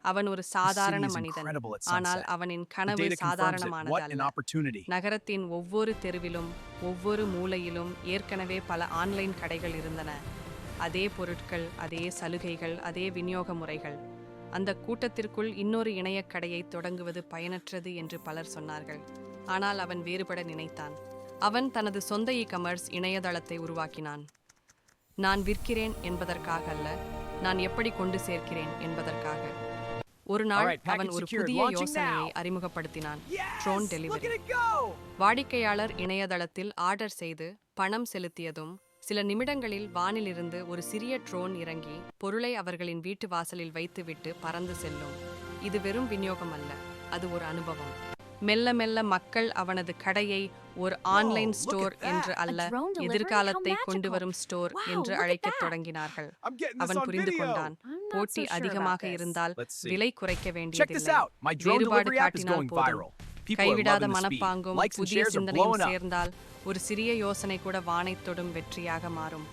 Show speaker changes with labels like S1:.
S1: அவன் ஒரு
S2: This city
S1: சாதாரண
S2: is
S1: மனிதன்,
S2: incredible at
S1: ஆனால்
S2: sunset.
S1: அவனின்
S2: The
S1: கனவு
S2: data confirms it. What
S1: சாதாரணமானது
S2: an
S1: அல்ல.
S2: opportunity.
S1: நகரத்தின் ஒவ்வொரு தெருவிலும் ஒவ்வொரு மூலையிலும் ஏற்கனவே பல ஆன்லைன் கடைகள் இருந்தன. அதே பொருட்கள், அதே சலுகைகள், அதே விநியோக முறைகள். அந்த கூட்டத்திற்குள் இன்னொரு இணையக் கடையை தொடங்குவது பயனற்றது என்று பலர் சொன்னார்கள். ஆனால் அவன் வேறுபட நினைத்தான். அவன் தனது சொந்த இ-கமர்ஸ் இணையதளத்தை உருவாக்கினான். நான் விற்கிறேன் என்பதற்காக அல்ல, நான் எப்படி கொண்டு சேர்க்கிறேன் என்பதற்காக. ஒரு நாள் அவன் ஒரு புதிய யோசனையை அறிமுகப்படுத்தினான். Drone delivery. வாடிக்கையாளர் இணையதளத்தில் ஆர்டர் செய்து பணம் செலுத்தியதும் சில நிமிடங்களில் வானிலிருந்து ஒரு சிறிய ட்ரோன் இறங்கி பொருளை அவர்களின் வீட்டு வாசலில் வைத்துவிட்டு பறந்து செல்லும். இது வெறும் விநியோகம் அல்ல, அது ஒரு அனுபவம். மெல்ல மெல்ல மக்கள் அவனது கடையை ஒரு ஆன்லைன் ஸ்டோர் என்று அல்ல, எதிர்காலத்தை கொண்டு வரும் ஸ்டோர் என்று அழைக்கத் தொடங்கினார்கள். அவன் புரிந்து கொண்டான், போட்டி அதிகமாக இருந்தால் விலை குறைக்க வேண்டியதில்லை, வேறுபாடு காட்டினால் போதும். கைவிடாத மனப்பாங்கும் புதிய சிந்தனையும் சேர்ந்தால் ஒரு சிறிய யோசனை கூட வானைத் தொடும் வெற்றியாக மாறும்.